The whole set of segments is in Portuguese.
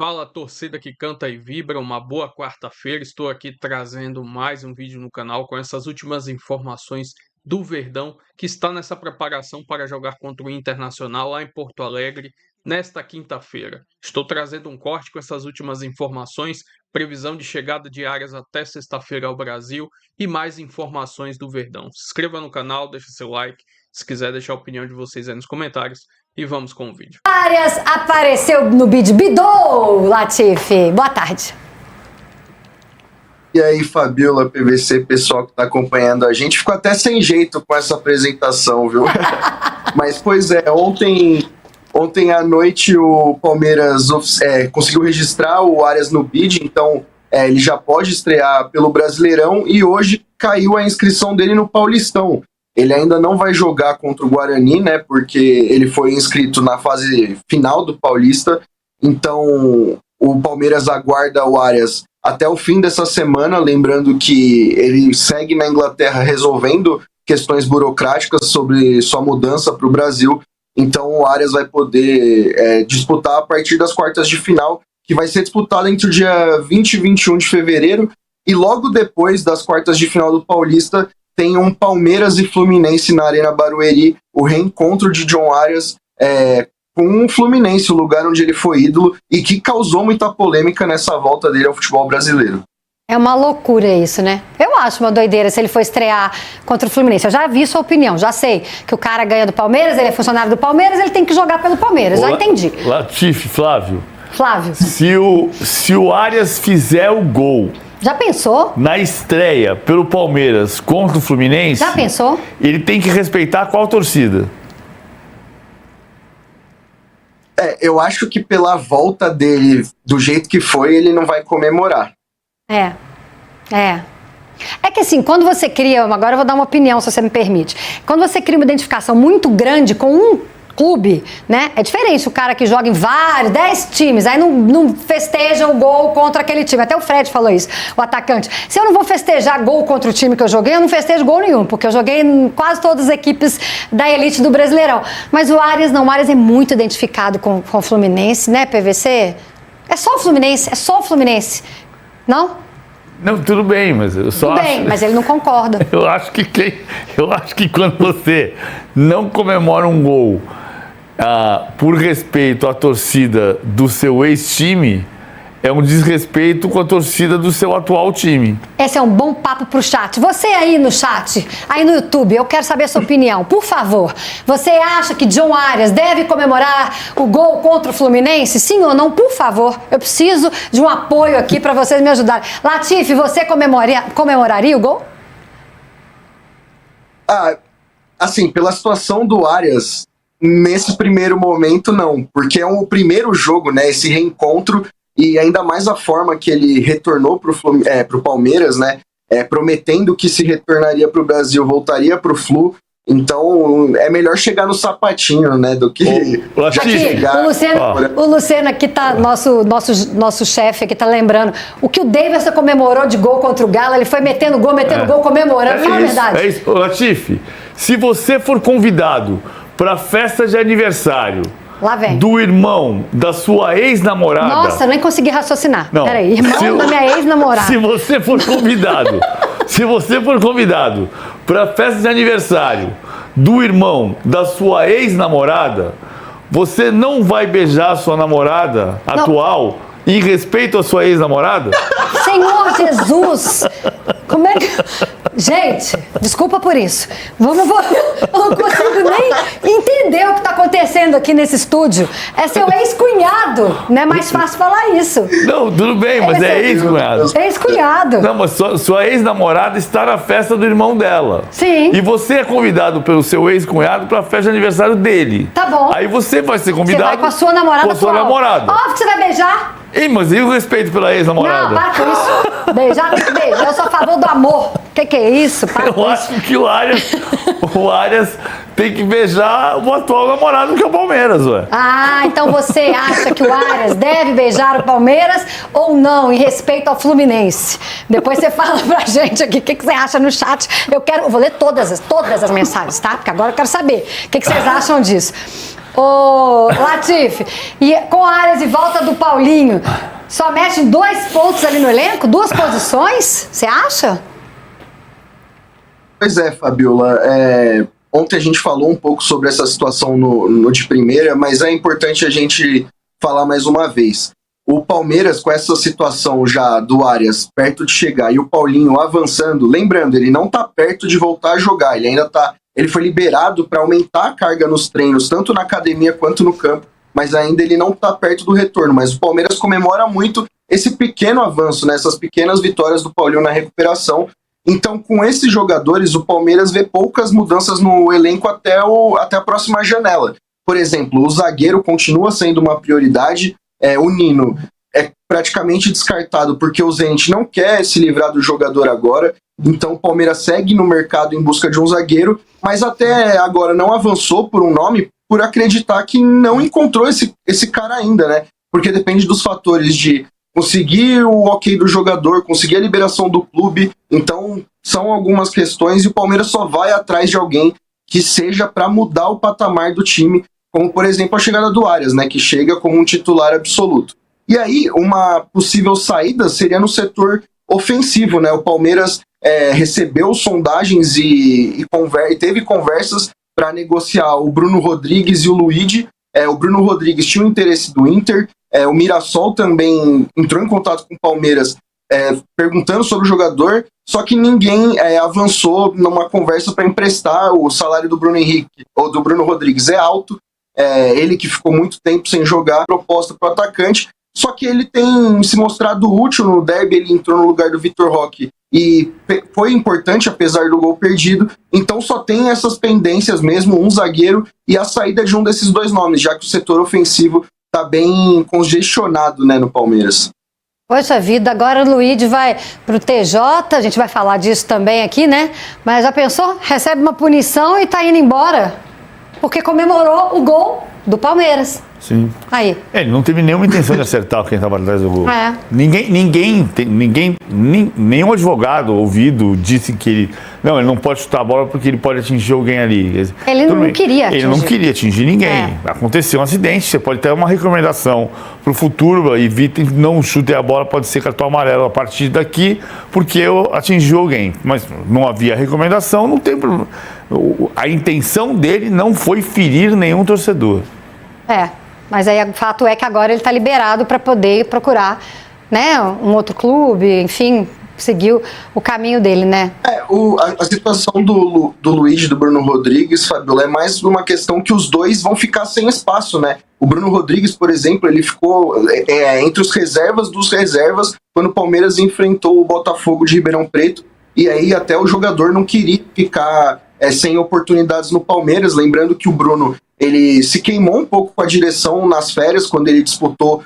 Fala, torcida que canta e vibra, uma boa quarta-feira. Estou aqui trazendo mais um vídeo no canal com essas últimas informações do Verdão, que está nessa preparação para jogar contra o Internacional lá em Porto Alegre nesta quinta-feira. Estou trazendo um corte com essas últimas informações, previsão de chegada de Arias até sexta-feira ao Brasil e mais informações do Verdão. Se inscreva no canal, deixe seu like, se quiser deixar a opinião de vocês aí nos comentários. E vamos com o vídeo. Arias apareceu no bid. Bidou, Latifi. Boa tarde. E aí, Fabiola, PVC, pessoal que tá acompanhando a gente. Ficou até sem jeito com essa apresentação, viu? Mas, pois é, ontem à noite o Palmeiras conseguiu registrar o Arias no bid, então ele já pode estrear pelo Brasileirão e hoje caiu a inscrição dele no Paulistão. Ele ainda não vai jogar contra o Guarani, né, porque ele foi inscrito na fase final do Paulista, então o Palmeiras aguarda o Arias até o fim dessa semana, lembrando que ele segue na Inglaterra resolvendo questões burocráticas sobre sua mudança para o Brasil, então o Arias vai poder disputar a partir das quartas de final, que vai ser disputada entre o dia 20 e 21 de fevereiro, e logo depois das quartas de final do Paulista, tem um Palmeiras e Fluminense na Arena Barueri, o reencontro de John Arias com o Fluminense, o lugar onde ele foi ídolo e que causou muita polêmica nessa volta dele ao futebol brasileiro. É uma loucura isso, né? Eu acho uma doideira se ele for estrear contra o Fluminense. Eu já vi sua opinião, já sei que o cara ganha do Palmeiras, ele é funcionário do Palmeiras, ele tem que jogar pelo Palmeiras, já entendi. Latifi, Flávio. Flávio. Se o Arias fizer o gol... Já pensou? Na estreia pelo Palmeiras contra o Fluminense... Já pensou? Ele tem que respeitar qual torcida? Eu acho que pela volta dele, do jeito que foi, ele não vai comemorar. É que assim, quando você cria... Agora eu vou dar uma opinião, se você me permite. Quando você cria uma identificação muito grande com um clube, né? É diferente o cara que joga em 10 times, aí não festeja o gol contra aquele time. Até o Fred falou isso, o atacante. Se eu não vou festejar gol contra o time que eu joguei, eu não festejo gol nenhum, porque eu joguei em quase todas as equipes da elite do Brasileirão. Mas o Arias não, o Arias é muito identificado com o Fluminense, né, PVC? É só o Fluminense, não? Não, tudo bem, mas eu só tudo bem, mas ele não concorda. Eu acho que quando você não comemora um gol por respeito à torcida do seu ex-time, é um desrespeito com a torcida do seu atual time. Esse é um bom papo pro chat. Você aí no chat, aí no YouTube, eu quero saber a sua opinião. Por favor, você acha que John Arias deve comemorar o gol contra o Fluminense? Sim ou não? Por favor, eu preciso de um apoio aqui para vocês me ajudarem. Latifi, você comemoraria o gol? Assim, pela situação do Arias, nesse primeiro momento não, porque é o primeiro jogo, né, esse reencontro, e ainda mais a forma que ele retornou pro Palmeiras, né, prometendo que se retornaria pro Brasil, voltaria pro Flu, então é melhor chegar no sapatinho, né, do que já chegar... O Luciano aqui tá, nosso chefe aqui tá lembrando, o que o Davidson comemorou de gol contra o Galo, ele foi metendo gol, comemorando, não é verdade? É isso, Latifi, se você for convidado para festa de aniversário do irmão da sua ex-namorada... Nossa, nem consegui raciocinar. Não. Peraí, irmão da minha ex-namorada. Se você for convidado para festa de aniversário do irmão da sua ex-namorada, você não vai beijar a sua namorada atual em respeito à sua ex-namorada? Senhor Jesus! Como é que... Gente, desculpa por isso. Eu não consigo nem entender o que está acontecendo aqui nesse estúdio. É seu ex-cunhado, não é mais fácil falar isso. Não, tudo bem, mas é ex-cunhado. Ex-cunhado. Não, mas sua ex-namorada está na festa do irmão dela. Sim. E você é convidado pelo seu ex-cunhado para a festa de aniversário dele. Tá bom. Aí você vai ser convidado... Você vai com a sua namorada com a sua namorada. Óbvio que você vai beijar. Ei, mas e o respeito pela ex-namorada? Não, para com isso. Beijar tem que beijar. Eu sou a favor do amor. Que é isso? Para com Eu acho que o Arias tem que beijar o atual namorado, que é o Palmeiras, ué. Então você acha que o Arias deve beijar o Palmeiras ou não, em respeito ao Fluminense? Depois você fala pra gente aqui o que você acha no chat. Eu vou ler todas as mensagens, tá? Porque agora eu quero saber o que vocês acham disso. Ô, Latifi, e com Arias e volta do Paulinho, só mexe 2 pontos ali no elenco? 2 posições? Você acha? Pois é, Fabiola. Ontem a gente falou um pouco sobre essa situação no de primeira, mas é importante a gente falar mais uma vez. O Palmeiras, com essa situação já do Arias perto de chegar e o Paulinho avançando, lembrando, ele não está perto de voltar a jogar, ele foi liberado para aumentar a carga nos treinos, tanto na academia quanto no campo, mas ainda ele não está perto do retorno. Mas o Palmeiras comemora muito esse pequeno avanço, né, essas pequenas vitórias do Paulinho na recuperação. Então, com esses jogadores, o Palmeiras vê poucas mudanças no elenco até a próxima janela. Por exemplo, o zagueiro continua sendo uma prioridade. O Nino é praticamente descartado porque o Zenit não quer se livrar do jogador agora. Então, o Palmeiras segue no mercado em busca de um zagueiro, mas até agora não avançou por um nome por acreditar que não encontrou esse cara ainda, né? Porque depende dos fatores de conseguir o ok do jogador, conseguir a liberação do clube. Então, são algumas questões e o Palmeiras só vai atrás de alguém que seja para mudar o patamar do time, como, por exemplo, a chegada do Arias, né, que chega como um titular absoluto. E aí, uma possível saída seria no setor ofensivo, né? O Palmeiras recebeu sondagens e teve conversas para negociar o Bruno Rodrigues e o Luigi. O Bruno Rodrigues tinha o interesse do Inter, o Mirassol também entrou em contato com o Palmeiras perguntando sobre o jogador, só que ninguém avançou numa conversa para emprestar. O salário do Bruno Henrique ou do Bruno Rodrigues é alto, ele que ficou muito tempo sem jogar, proposta para o atacante, só que ele tem se mostrado útil no derby. Ele entrou no lugar do Vitor Roque e foi importante apesar do gol perdido. Então só tem essas pendências mesmo, um zagueiro e a saída de um desses 2 nomes, já que o setor ofensivo está bem congestionado, né, no Palmeiras. Poxa vida, agora o Luigi vai pro TJ, a gente vai falar disso também aqui, né? Mas já pensou? Recebe uma punição e tá indo embora, porque comemorou o gol do Palmeiras. Sim. Aí. Ele não teve nenhuma intenção de acertar quem estava atrás do gol. Nenhum advogado ouvido disse que ele não pode chutar a bola porque ele pode atingir alguém ali. Ele não queria atingir. Ele não queria atingir ninguém. Aconteceu um acidente, você pode ter uma recomendação para o futuro, evite, não chute a bola, pode ser cartão amarelo a partir daqui, porque atingiu alguém. Mas não havia recomendação, não tem problema. A intenção dele não foi ferir nenhum torcedor. Mas aí o fato é que agora ele está liberado para poder procurar, né, um outro clube, enfim, seguiu o caminho dele, né? A situação do Luigi e do Bruno Rodrigues, Fabiola, é mais uma questão que os dois vão ficar sem espaço, né? O Bruno Rodrigues, por exemplo, ele ficou entre os reservas dos reservas quando o Palmeiras enfrentou o Botafogo de Ribeirão Preto, e aí até o jogador não queria ficar sem oportunidades no Palmeiras. Lembrando que o Bruno, ele se queimou um pouco com a direção nas férias, quando ele disputou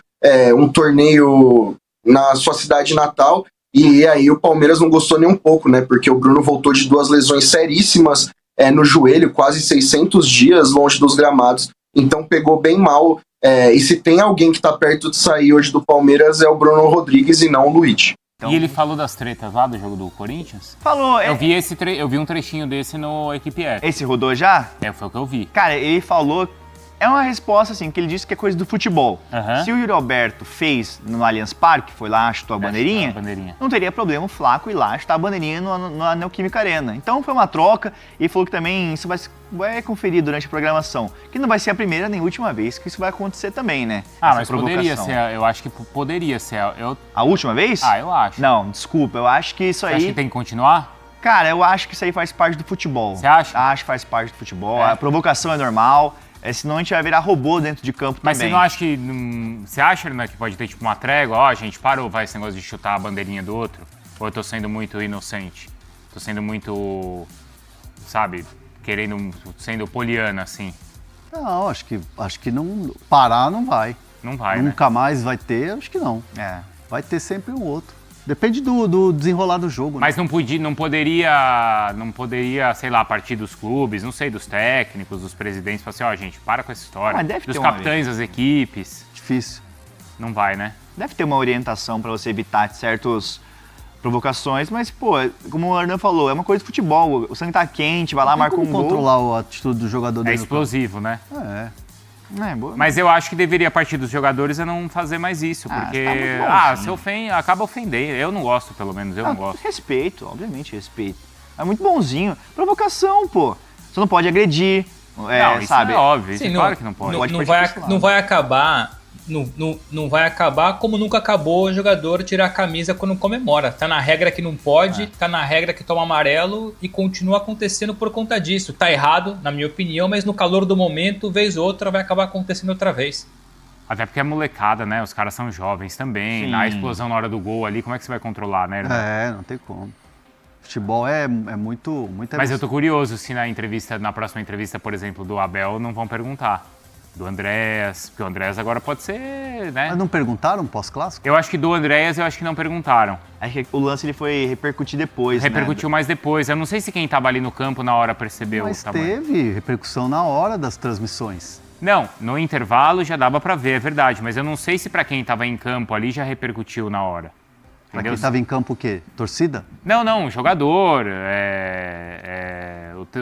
um torneio na sua cidade natal, e aí o Palmeiras não gostou nem um pouco, né? Porque o Bruno voltou de 2 lesões seríssimas no joelho, quase 600 dias longe dos gramados, então pegou bem mal. E se tem alguém que está perto de sair hoje do Palmeiras é o Bruno Rodrigues e não o Luigi. Então... E ele falou das tretas lá do jogo do Corinthians? Falou. Eu vi um trechinho desse no Equipe F. Esse rodou já? Foi o que eu vi. Cara, ele falou... É uma resposta, assim, que ele disse que é coisa do futebol. Uhum. Se o Yuri Alberto fez no Allianz Parque, foi lá, chutou a bandeirinha, não teria problema o Flaco ir lá chutar a bandeirinha na Neoquímica Arena. Então foi uma troca, e falou que também isso vai conferir durante a programação. Que não vai ser a primeira nem a última vez que isso vai acontecer também, né? Mas poderia ser, eu acho que poderia ser. A última vez? Eu acho. Não, desculpa, eu acho que isso aí... Você acha que tem que continuar? Cara, eu acho que isso aí faz parte do futebol. Você acha? Acho que faz parte do futebol. A provocação é normal. Senão a gente vai virar robô dentro de campo também. Mas você não acha que... Você acha, né, que pode ter tipo uma trégua? Gente, parou, esse negócio de chutar a bandeirinha do outro? Ou eu tô sendo muito inocente? Tô sendo muito, sabe, sendo poliana, assim? Não, acho que não... Parar não vai. Não vai, Nunca mais vai ter, acho que não. Vai ter sempre um outro. Depende do desenrolar do jogo. Mas não poderia, sei lá, a partir dos clubes, não sei, dos técnicos, dos presidentes, falar assim, gente, para com essa história. Mas deve dos ter capitães das equipes. Difícil. Não vai, né? Deve ter uma orientação para você evitar certas provocações, mas, como o Hernan falou, é uma coisa de futebol. O sangue tá quente, vai lá, marca um gol. Controlar a atitude do jogador. É explosivo, né? Boa. Mas eu acho que deveria partir dos jogadores a não fazer mais isso, porque tá muito se acaba ofendendo. Eu não gosto, pelo menos, eu não gosto. Respeito, obviamente respeito. É muito bonzinho. Provocação, pô. Você não pode agredir, não, isso sabe? é óbvio, Sim, isso claro que não pode. Não vai acabar. Não vai acabar como nunca acabou o jogador tirar a camisa quando comemora. Tá na regra que não pode, tá na regra que toma amarelo e continua acontecendo por conta disso. Tá errado, na minha opinião, mas no calor do momento, vez ou outra, vai acabar acontecendo outra vez. Até porque é molecada, né? Os caras são jovens também. Na explosão na hora do gol ali, como é que você vai controlar, né, irmão? Não tem como. Futebol é muito Mas eu tô curioso se na próxima entrevista, por exemplo, do Abel, não vão perguntar. Do Andréas, porque o Andréas agora pode ser, né? Mas não perguntaram pós-clássico? Eu acho que do Andréas, eu acho que não perguntaram. Acho que o lance ele foi repercutir depois, Repercutiu mais depois. Eu não sei se quem tava ali no campo na hora percebeu Mas o tamanho. teve repercussão na hora das transmissões. Não, no intervalo já dava pra ver, é verdade. Mas eu não sei se pra quem tava em campo ali já repercutiu na hora. Pra Entendeu? quem tava em campo o quê? Torcida? Não, jogador,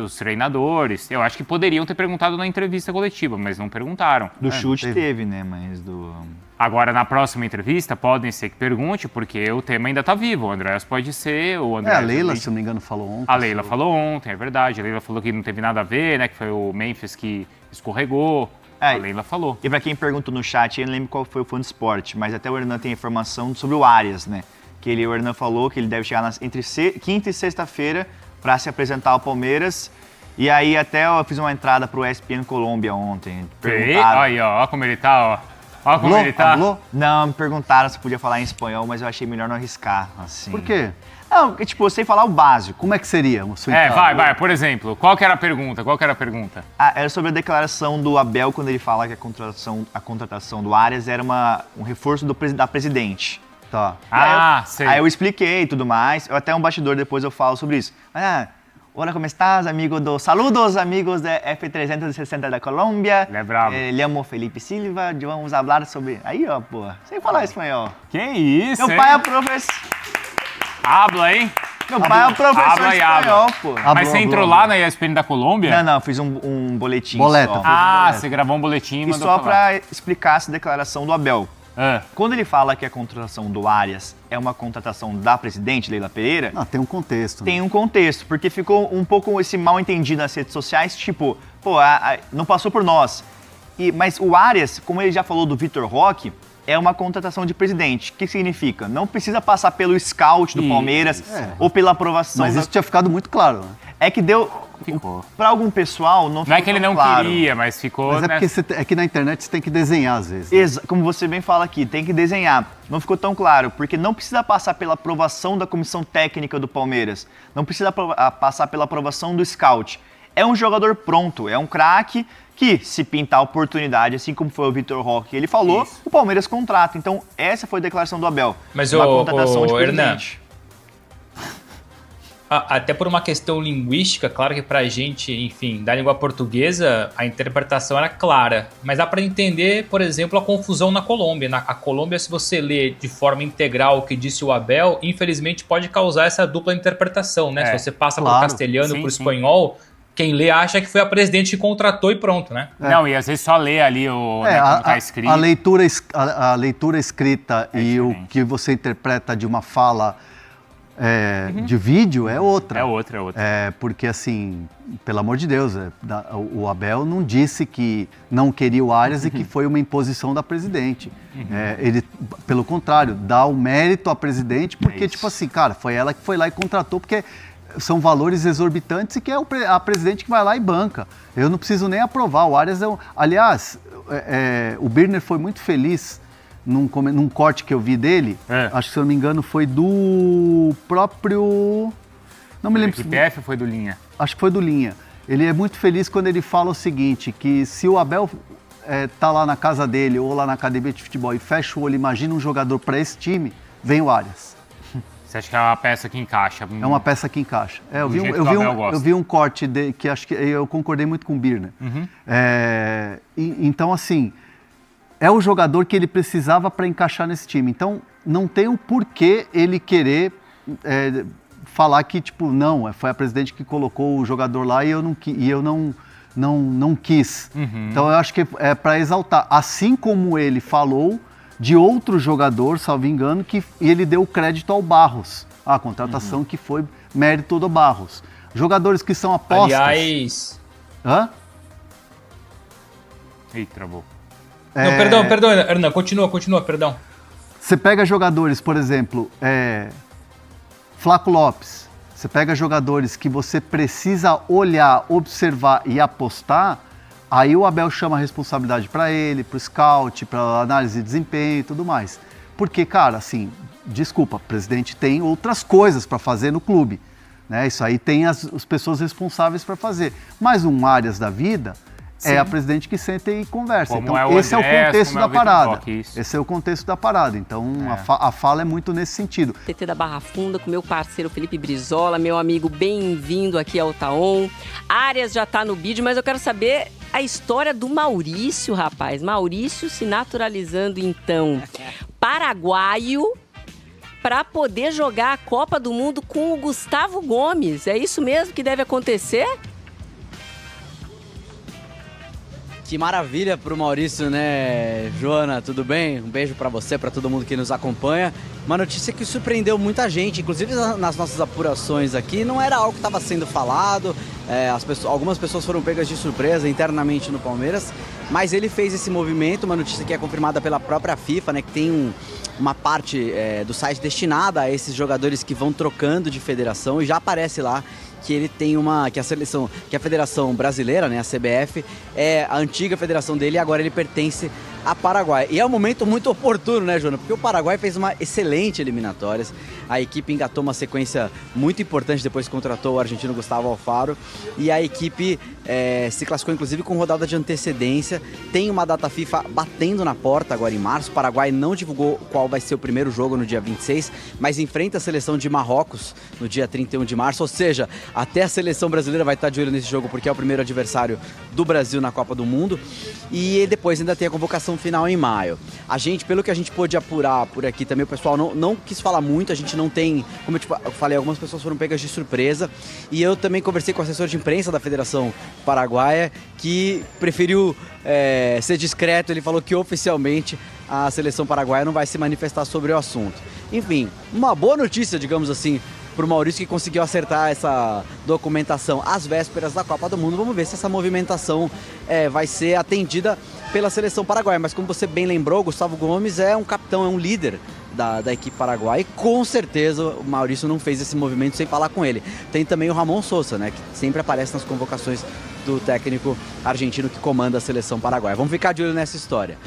os treinadores. Eu acho que poderiam ter perguntado na entrevista coletiva, mas não perguntaram. Do chute teve, né? Mas do... Agora, na próxima entrevista, podem ser que pergunte, porque o tema ainda tá vivo. O Andréas pode ser, o Andréas... A Leila, se não me engano, falou ontem. A Leila falou ontem, é verdade. A Leila falou que não teve nada a ver, né? Que foi o Memphis que escorregou. A Leila falou. E pra quem perguntou no chat, eu não lembro qual foi o fã do esporte, mas até o Hernan tem informação sobre o Arias, né? O Hernan falou que ele deve chegar entre quinta e sexta-feira para se apresentar ao Palmeiras. E aí até eu fiz uma entrada pro ESPN Colômbia ontem. Aí, ó como ele tá, ó. Ó como ele tá. Falou? Não, me perguntaram se podia falar em espanhol, mas eu achei melhor não arriscar, assim. Por quê? Não, tipo, eu sei falar o básico. Como é que seria? Vai, por exemplo, qual que era a pergunta? Era sobre a declaração do Abel quando ele fala que a contratação do Arias era um reforço da presidente. Tá. Sei. Aí eu expliquei e tudo mais. Até um bastidor depois eu falo sobre isso. Hola, como estás, Saludos, amigos da F360 da Colômbia. Ele é bravo. Llamo Felipe Silva. Vamos falar sobre... Aí, ó, pô. Sem falar espanhol. Que isso, Meu pai é professor... Habla, hein? Meu pai é professor espanhol, pô. Mas você entrou lá na ESPN da Colômbia? Não, fiz um boletim Boleta. só. Você gravou um boletim e E mandou só falar. pra explicar essa declaração do Abel. Quando ele fala que a contratação do Arias é uma contratação da presidente, Leila Pereira... Não, tem um contexto. Tem um contexto, porque ficou um pouco esse mal entendido nas redes sociais, tipo, não passou por nós. Mas o Arias, como ele já falou do Vitor Roque, é uma contratação de presidente. O que significa? Não precisa passar pelo scout do Palmeiras ou pela aprovação... Mas isso tinha ficado muito claro, né? É que deu... Pra algum pessoal não ficou Não é que ele não claro. Queria, mas ficou... Mas porque é que na internet você tem que desenhar às vezes. Né? Como você bem fala aqui, tem que desenhar. Não ficou tão claro, porque não precisa passar pela aprovação da comissão técnica do Palmeiras. Não precisa passar pela aprovação do scout. É um jogador pronto, é um craque que, se pintar a oportunidade, assim como foi o Vitor Roque, ele falou, o Palmeiras contrata. Então, essa foi a declaração do Abel. Mas uma contratação de presidente. Até por uma questão linguística, claro que pra gente, enfim, da língua portuguesa, a interpretação era clara. Mas dá pra entender, por exemplo, a confusão na Colômbia. A Colômbia, se você lê de forma integral o que disse o Abel, infelizmente pode causar essa dupla interpretação, né? Se você passa pro castelhano, pro espanhol, quem lê acha que foi a presidente que contratou e pronto, né? Não, e às vezes só lê ali como tá escrito. A leitura escrita e diferente. O que você interpreta de uma fala... de vídeo é outra. É outra. Porque, assim, pelo amor de Deus, o Abel não disse que não queria o Arias e que foi uma imposição da presidente. Ele, pelo contrário, dá o mérito à presidente porque, tipo assim, cara, foi ela que foi lá e contratou porque são valores exorbitantes e que é a presidente que vai lá e banca. Eu não preciso nem aprovar. O Arias Aliás, o Birner foi muito feliz num corte que eu vi dele, acho que se eu não me engano foi do próprio... Não me lembro. PF ou foi do Linha? Acho que foi do Linha. Ele é muito feliz quando ele fala o seguinte, que se o Abel tá lá na casa dele ou lá na academia de futebol e fecha o olho, imagina um jogador para esse time, vem o Arias. Você acha que é uma peça que encaixa? É uma peça que encaixa. Eu vi um corte que acho que eu concordei muito com o Birner. Então, assim... É o jogador que ele precisava para encaixar nesse time. Então, não tem o porquê ele querer falar que, tipo, não, foi a presidente que colocou o jogador lá e eu não quis. Então eu acho que é para exaltar. Assim como ele falou de outro jogador, salvo engano, e ele deu crédito ao Barros. A contratação que foi mérito do Barros. Jogadores que são apostas... Aliás... Hã? Ih, travou. Não, perdão, Hernan, continua, perdão. Você pega jogadores, por exemplo, Flaco Lopes. Você pega jogadores que você precisa olhar, observar e apostar, aí o Abel chama a responsabilidade para ele, para o scout, para análise de desempenho e tudo mais. Porque, cara, assim, desculpa, o presidente tem outras coisas para fazer no clube, né? Isso aí tem as pessoas responsáveis para fazer. Mas um Arias da vida... é a presidente que senta e conversa. Como então, é o esse é o Andrés, contexto como é da o Vitor parada. Roque, isso. Esse é o contexto da parada. Então, a fala é muito nesse sentido. TT da Barra Funda com meu parceiro Felipe Brizola, meu amigo, bem-vindo aqui ao Taon. Arias já tá no vídeo, mas eu quero saber a história do Maurício, rapaz. Maurício se naturalizando, então, paraguaio, para poder jogar a Copa do Mundo com o Gustavo Gomes. É isso mesmo que deve acontecer? Que maravilha pro Maurício, né, Joana? Tudo bem? Um beijo pra você, pra todo mundo que nos acompanha. Uma notícia que surpreendeu muita gente, inclusive nas nossas apurações aqui, não era algo que estava sendo falado, algumas pessoas foram pegas de surpresa internamente no Palmeiras, mas ele fez esse movimento, uma notícia que é confirmada pela própria FIFA, né, que tem uma parte do site destinada a esses jogadores que vão trocando de federação, e já aparece lá que ele tem que a Federação Brasileira, né, a CBF, é a antiga federação dele e agora ele pertence a Paraguai. E é um momento muito oportuno, né, Joana? Porque o Paraguai fez uma excelente eliminatórias. A equipe engatou uma sequência muito importante depois que contratou o argentino Gustavo Alfaro. E a equipe se classificou, inclusive, com rodada de antecedência. Tem uma data FIFA batendo na porta agora em março. O Paraguai não divulgou qual vai ser o primeiro jogo no dia 26, mas enfrenta a seleção de Marrocos no dia 31 de março. Ou seja, até a seleção brasileira vai estar de olho nesse jogo, porque é o primeiro adversário do Brasil na Copa do Mundo. E depois ainda tem a convocação final em maio. A gente, pelo que a gente pôde apurar por aqui também, o pessoal não quis falar muito, a gente não tem, como eu falei, algumas pessoas foram pegas de surpresa, e eu também conversei com o assessor de imprensa da Federação Paraguaia, que preferiu ser discreto. Ele falou que oficialmente a seleção paraguaia não vai se manifestar sobre o assunto. Enfim, uma boa notícia, digamos assim, para o Maurício, que conseguiu acertar essa documentação às vésperas da Copa do Mundo. Vamos ver se essa movimentação vai ser atendida pela seleção paraguaia. Mas como você bem lembrou, Gustavo Gomes é um capitão, é um líder da equipe paraguaia, e com certeza o Maurício não fez esse movimento sem falar com ele. Tem também o Ramon Sosa, né, que sempre aparece nas convocações do técnico argentino que comanda a seleção paraguaia. Vamos ficar de olho nessa história.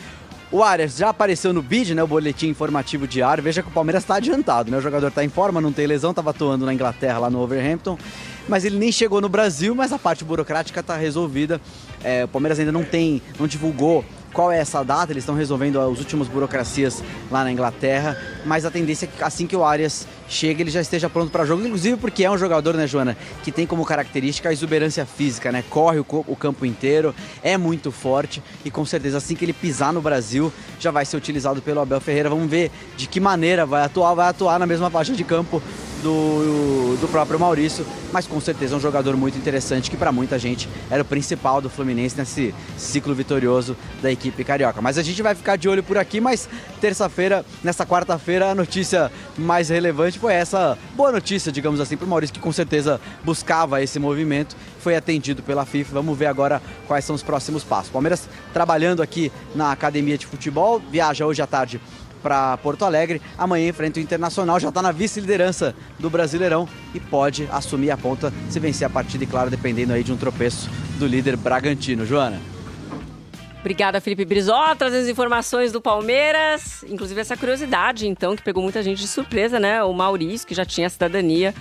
O Arias já apareceu no BID, né, o boletim informativo diário. Veja que o Palmeiras está adiantado, né? O jogador está em forma, não tem lesão, estava atuando na Inglaterra, lá no Wolverhampton, mas ele nem chegou no Brasil, mas a parte burocrática está resolvida. O Palmeiras ainda não divulgou qual é essa data, eles estão resolvendo as últimas burocracias lá na Inglaterra, mas a tendência é que assim que o Arias chega, ele já esteja pronto para jogo, inclusive porque é um jogador, né, Joana, que tem como característica a exuberância física, né, corre o campo inteiro, é muito forte, e com certeza assim que ele pisar no Brasil, já vai ser utilizado pelo Abel Ferreira. Vamos ver de que maneira vai atuar na mesma faixa de campo do próprio Maurício, mas com certeza é um jogador muito interessante, que para muita gente era o principal do Fluminense nesse ciclo vitorioso da equipe carioca. Mas a gente vai ficar de olho por aqui, mas nessa quarta-feira, a notícia mais relevante foi essa boa notícia, digamos assim, para o Maurício, que com certeza buscava esse movimento, foi atendido pela FIFA. Vamos ver agora quais são os próximos passos. Palmeiras trabalhando aqui na academia de futebol, viaja hoje à tarde para Porto Alegre, amanhã enfrenta o Internacional, já está na vice-liderança do Brasileirão e pode assumir a ponta se vencer a partida, e claro, dependendo aí de um tropeço do líder Bragantino. Joana. Obrigada, Felipe Brizola, trazendo as informações do Palmeiras, inclusive essa curiosidade, então, que pegou muita gente de surpresa, né? O Maurício, que já tinha cidadania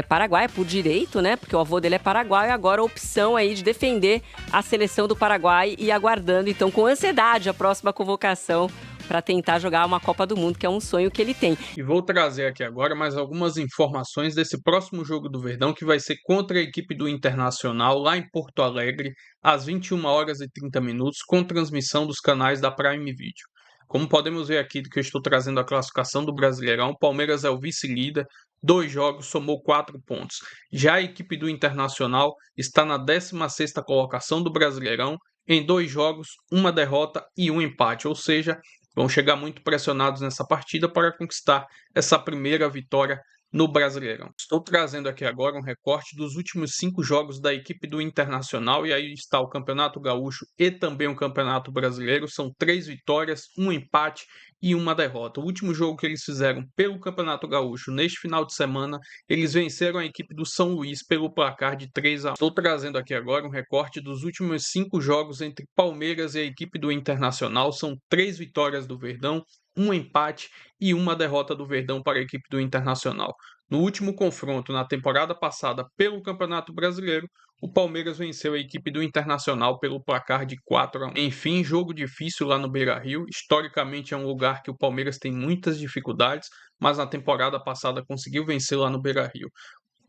paraguaia por direito, né? Porque o avô dele é paraguaio, e agora a opção aí de defender a seleção do Paraguai, e aguardando, então, com ansiedade a próxima convocação para tentar jogar uma Copa do Mundo, que é um sonho que ele tem. E vou trazer aqui agora mais algumas informações desse próximo jogo do Verdão, que vai ser contra a equipe do Internacional, lá em Porto Alegre, às 21h30, com transmissão dos canais da Prime Video. Como podemos ver aqui que eu estou trazendo a classificação do Brasileirão, o Palmeiras é o vice-líder, 2 jogos, somou 4 pontos. Já a equipe do Internacional está na 16ª colocação do Brasileirão, em 2 jogos, 1 derrota e 1 empate, ou seja, vão chegar muito pressionados nessa partida para conquistar essa primeira vitória no Brasileirão. Estou trazendo aqui agora um recorte dos últimos 5 jogos da equipe do Internacional, e aí está o Campeonato Gaúcho e também o Campeonato Brasileiro. São 3 vitórias, 1 empate e 1 derrota. O último jogo que eles fizeram pelo Campeonato Gaúcho neste final de semana, eles venceram a equipe do São Luís pelo placar de 3-1. Estou trazendo aqui agora um recorte dos últimos 5 jogos entre Palmeiras e a equipe do Internacional. São 3 vitórias do Verdão, 1 empate e 1 derrota do Verdão para a equipe do Internacional. No último confronto, na temporada passada, pelo Campeonato Brasileiro, o Palmeiras venceu a equipe do Internacional pelo placar de 4-1. Enfim, jogo difícil lá no Beira-Rio. Historicamente é um lugar que o Palmeiras tem muitas dificuldades, mas na temporada passada conseguiu vencer lá no Beira-Rio.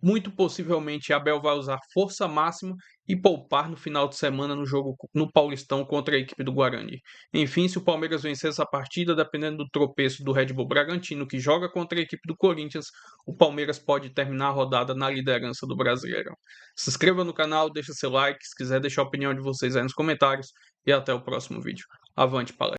Muito possivelmente Abel vai usar força máxima e poupar no final de semana no jogo no Paulistão contra a equipe do Guarani. Enfim, se o Palmeiras vencer essa partida, dependendo do tropeço do Red Bull Bragantino, que joga contra a equipe do Corinthians, o Palmeiras pode terminar a rodada na liderança do Brasileirão. Se inscreva no canal, deixa seu like, se quiser deixar a opinião de vocês aí nos comentários, e até o próximo vídeo. Avante, palestra!